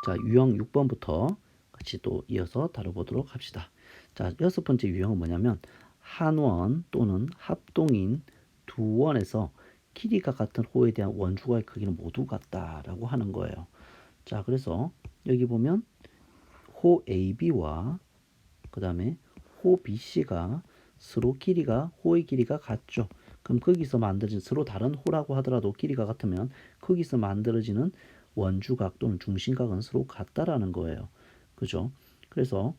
자, 유형 6번부터 같이 또 이어서 다뤄보도록 합시다. 자, 6번째 유형은 뭐냐면 한원 또는 합동인 두 원에서 길이가 같은 호에 대한 원주각의 크기는 모두 같다라고 하는 거예요. 자, 그래서 여기 보면 호 AB와 그 다음에 호 BC가 서로 길이가 호의 길이가 같죠. 그럼 거기서 만들어진 서로 다른 호라고 하더라도 길이가 같으면 거기서 만들어지는 원주각 또는 중심각은 서로 같다라는 거예요. 그죠? 그래서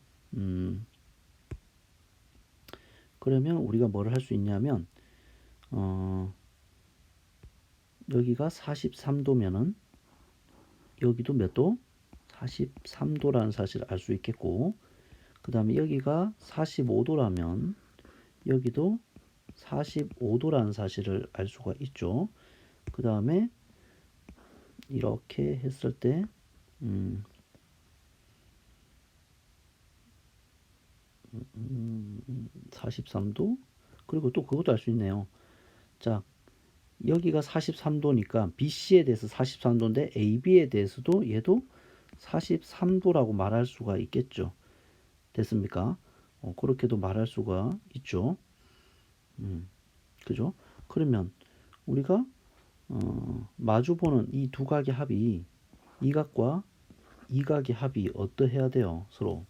그러면 우리가 뭐를 할 수 있냐면 여기가 43도면은 여기도 몇 도? 43도라는 사실을 알 수 있겠고, 그 다음에 여기가 45도라면 여기도 45도라는 사실을 알 수가 있죠. 그 다음에 이렇게 했을 때 43도, 그리고 또 그것도 알 수 있네요. 자, 여기가 43도니까 BC에 대해서 43도인데 AB에 대해서도 얘도 43도라고 말할 수가 있겠죠. 됐습니까? 그렇게도 말할 수가 있죠. 그죠? 그러면 우리가 마주보는 이 두 각의 합이 이 각과 이 각의 합이 어떠해야 돼요? 서로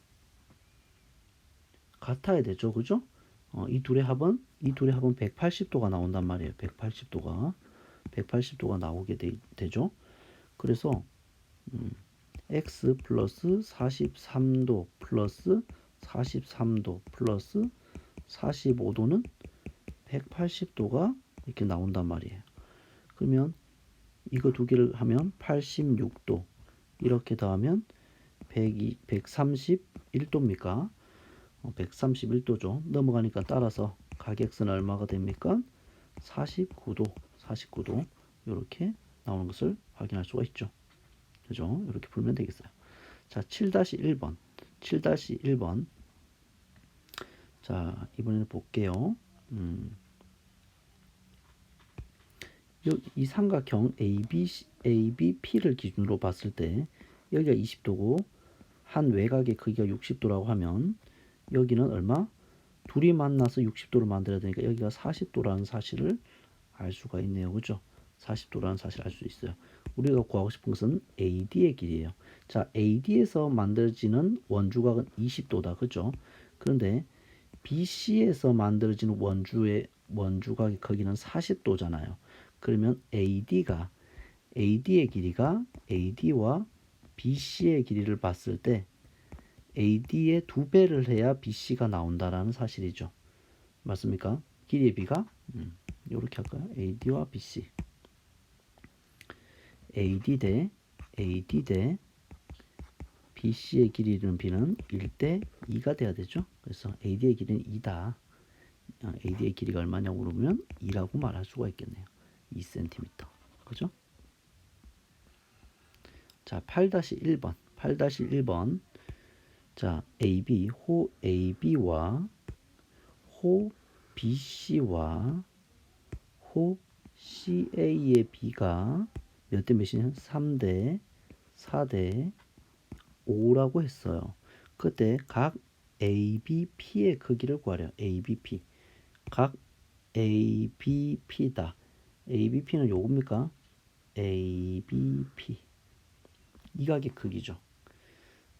같아야 되죠. 그죠? 이 둘의 합은 180도가 나온단 말이에요. 180도가 나오게 되죠. 그래서 x 플러스 43도 플러스 43도 플러스 45도는 180도가 이렇게 나온단 말이에요. 그러면 이거 두 개를 하면 86도, 이렇게 더하면 131도입니까? 131도죠. 넘어가니까 따라서 가격선은 얼마가 됩니까? 49도 이렇게 나오는 것을 확인할 수가 있죠. 그죠? 이렇게 풀면 되겠어요. 자, 7-1번. 자, 이번에는 볼게요. 이 삼각형 ABP를 기준으로 봤을 때 여기가 20도고 한 외곽의 크기가 60도라고 하면 여기는 얼마? 둘이 만나서 60도를 만들어야 되니까 여기가 40도라는 사실을 알 수가 있네요. 그죠? 40도라는 사실을 알 수 있어요. 우리가 구하고 싶은 것은 AD의 길이에요. 자, AD에서 만들어지는 원주각은 20도다. 그죠? 그런데 BC에서 만들어지는 원주각의 크기는 40도잖아요. 그러면 AD의 길이가 AD와 BC의 길이를 봤을 때 AD의 2배를 해야 BC가 나온다라는 사실이죠. 맞습니까? 길이의 비가 이렇게 할까요? AD와 BC. AD 대 BC의 길이는 B는 1대 2가 돼야 되죠. 그래서 AD의 길이는 2다. AD의 길이가 얼마냐고 물으면 2라고 말할 수가 있겠네요. 2cm. 그죠? 자, 8-1번. 자, 호 AB와 호 BC와 호 CA의 B가 몇 대 몇이냐? 3대 4대 5라고 했어요. 그때 각 ABP의 크기를 구하래요. ABP. 각 ABP다. ABP는 요겁니까? ABP. 이 각의 크기죠.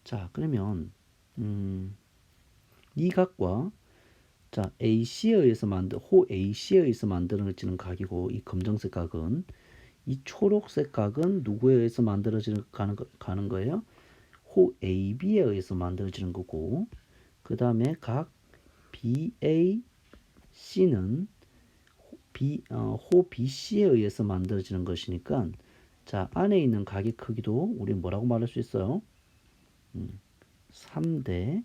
자, 그러면 이 각과 자, AC에 의해서 호 AC에 의해서 만들어지는 각이고 이 검정색 각은 이 초록색 각은 누구에 의해서 만들어지는 가는 거예요? 호 AB에 의해서 만들어지는 거고, 그 다음에 각 BAC는 호 BC에 의해서 만들어지는 것이니까, 자, 안에 있는 각의 크기도 우리 뭐라고 말할 수 있어요? 3대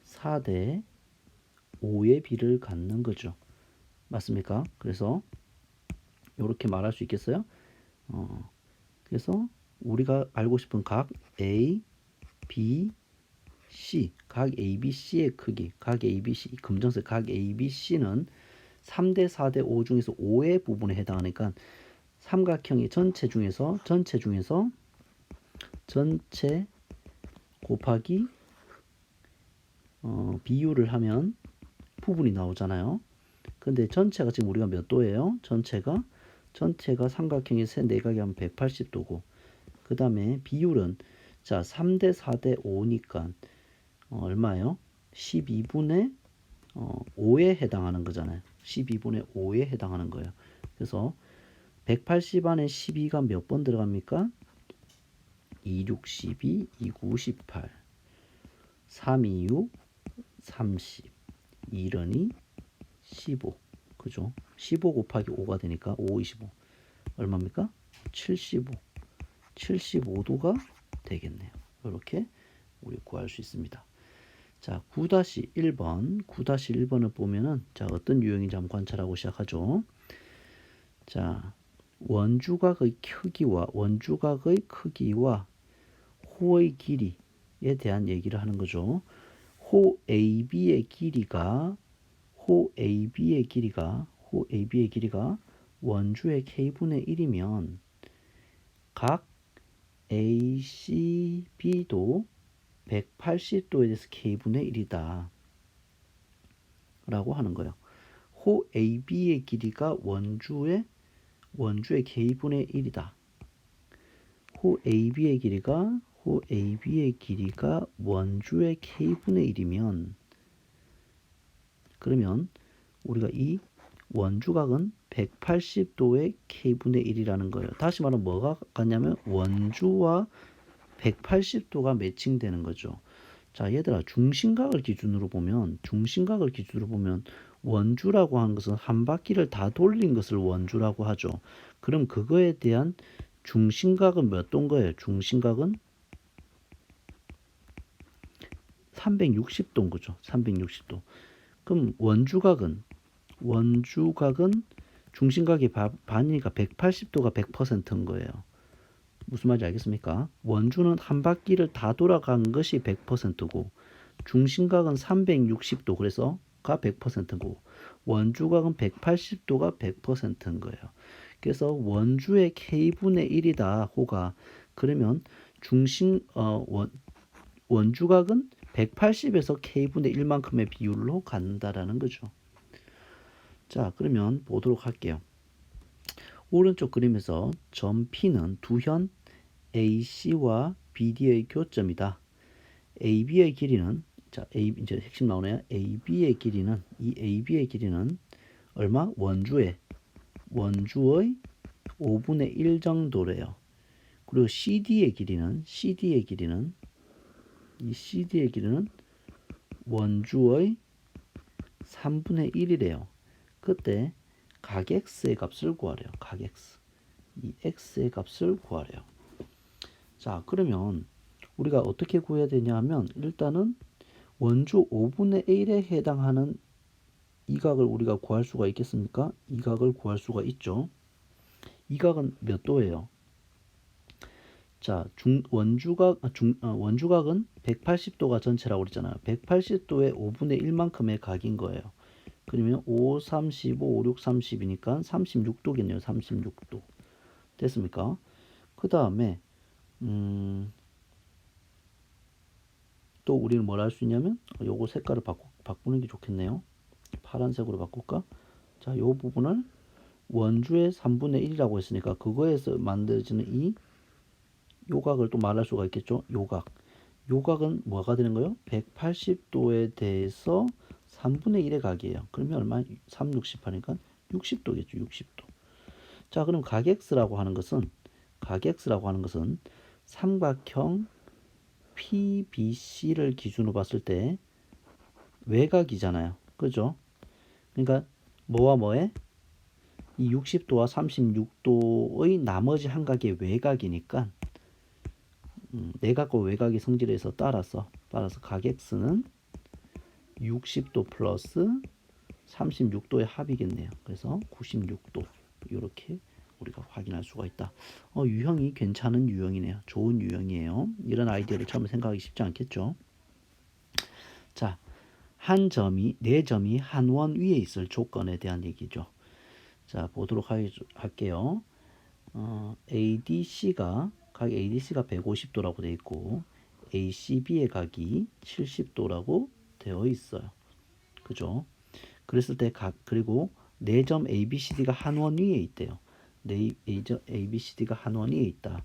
4대 5의 비를 갖는 거죠. 맞습니까? 그래서 이렇게 말할 수 있겠어요? 그래서 우리가 알고 싶은 각 A, B, C, 각 ABC의 크기, 각 ABC, 검정색 각 ABC는 3대 4대 5 중에서 5의 부분에 해당하니까 삼각형의 전체 중에서 전체 곱하기 비율을 하면 부분이 나오잖아요. 근데 전체가 지금 우리가 몇 도예요? 전체가 삼각형이 세 내각이 하면 180도고, 그 다음에 비율은 자 3대 4대 5니까 얼마예요? 12분의 5에 해당하는 거잖아요. 12분의 5에 해당하는 거예요. 그래서 180 안에 12가 몇 번 들어갑니까? 2, 6, 12, 2, 9, 18, 3, 2, 6, 30, 2, 2, 15. 그죠? 15 곱하기 5가 되니까 5, 25. 얼마입니까? 75. 75도가 되겠네요. 이렇게 우리 구할 수 있습니다. 자, 9-1번. 9-1번을 보면은 자, 어떤 유형인지 한번 관찰하고 시작하죠. 자, 원주각의 크기와 호의 길이에 대한 얘기를 하는 거죠. 호 AB의 길이가 원주의 k분의 1이면 각 ACB도 180도에 대해서 k분의 1이다 라고 하는 거예요. 호 AB의 길이가 원주의 k분의 1이다. 호 AB의 길이가 원주의 k분의 1이면, 그러면 우리가 이 원주각은 180도의 k분의 1이라는 거예요. 다시 말하면 뭐가 같냐면 원주와 180도가 매칭되는 거죠. 자, 얘들아, 중심각을 기준으로 보면 원주라고 하는 것은 한 바퀴를 다 돌린 것을 원주라고 하죠. 그럼 그거에 대한 중심각은 몇 도인 거예요? 중심각은 360도인 거죠. 360도. 그럼 원주각은 중심각의 반이니까 180도가 100%인 거예요. 무슨 말인지 알겠습니까? 원주는 한 바퀴를 다 돌아간 것이 100%고 중심각은 360도 그래서 가 100%고 원주각은 180도가 100%인 거예요. 그래서 원주의 k분의 1이다 호가. 그러면 원주각은 180에서 k분의 1만큼의 비율로 간다라는 거죠. 자, 그러면 보도록 할게요. 오른쪽 그림에서 점 P는 두현 AC와 BD의 교점이다. AB의 길이는 자, 이제 핵심 나오네요. AB의 길이는 얼마? 원주의 5분의 1 정도래요. 그리고 CD의 길이는 원주의 3분의 1이래요. 그때 각 x의 값을 구하래요. 각 x. 이 x의 값을 구하래요. 자, 그러면 우리가 어떻게 구해야 되냐 하면 일단은 원주 5분의 1에 해당하는 이 각을 우리가 구할 수가 있겠습니까? 이 각을 구할 수가 있죠. 이 각은 몇 도예요? 자, 원주각은 180도가 전체라고 그랬잖아요. 180도의 5분의 1만큼의 각인 거예요. 그러면 5, 35, 5, 6, 30이니까 36도겠네요. 36도. 됐습니까? 그 다음에 또 우리는 뭘 할 수 있냐면 요거 색깔을 바꾸는 게 좋겠네요. 파란색으로 바꿀까? 자, 요 부분을 원주의 3분의 1이라고 했으니까 그거에서 만들어지는 이 요각을 또 말할 수가 있겠죠. 요각은 뭐가 되는 거예요? 180도에 대해서 3분의 1의 각이에요. 그러면 얼마? 3, 68이니까 60도겠죠. 60도. 자, 그럼 각 X라고 하는 것은 삼각형 PBC를 기준으로 봤을 때 외곽이잖아요. 그죠? 그러니까 뭐와 뭐에? 이 60도와 36도의 나머지 한 각의 외곽이니까 내각과 외곽의 성질에서 따라서 각 X는 60도 플러스 36도의 합이겠네요. 그래서 96도 이렇게 우리가 확인할 수가 있다. 유형이 괜찮은 유형이네요. 좋은 유형이에요. 이런 아이디어를 처음에 생각하기 쉽지 않겠죠. 자, 네 점이 한 원 위에 있을 조건에 대한 얘기죠. 자, 보도록 할게요. ADC가 각 ADC가 150도라고 되어 있고 ACB의 각이 70도라고 되어 있어요. 그죠? 그랬을 때 그리고 4점 ABCD가 한 원 위에 있대요. 4점 ABCD가 한 원 위에 있다.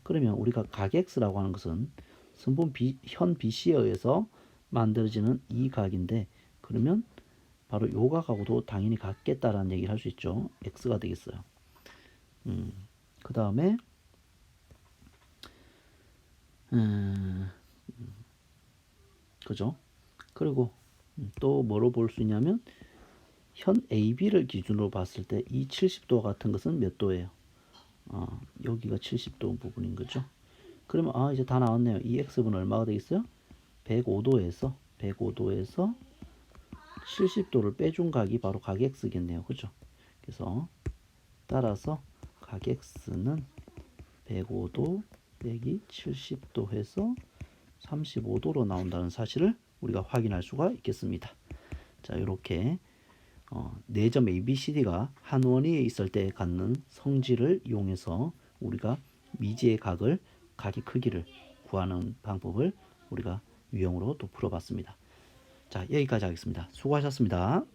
그러면 우리가 각 X라고 하는 것은 선분 현 BC에 의해서 만들어지는 이 각인데, 그러면 바로 요 각하고도 당연히 같겠다라는 얘기를 할 수 있죠. X가 되겠어요. 그 다음에 그죠? 그리고 또 뭐로 볼 수 있냐면 현 AB를 기준으로 봤을 때 이 70도 같은 것은 몇 도예요? 여기가 70도 부분인 거죠. 그러면 이제 다 나왔네요. 이 X분은 얼마가 되겠어요? 105도에서 70도를 빼준 각이 바로 각 X겠네요. 그죠? 그래서 따라서 각 X는 105도 빼기 70도 해서 35도로 나온다는 사실을 우리가 확인할 수가 있겠습니다. 자, 이렇게 4점 ABCD가 한 원위에 있을 때 갖는 성질을 이용해서 우리가 미지의 각의 크기를 구하는 방법을 우리가 유형으로 또 풀어봤습니다. 자, 여기까지 하겠습니다. 수고하셨습니다.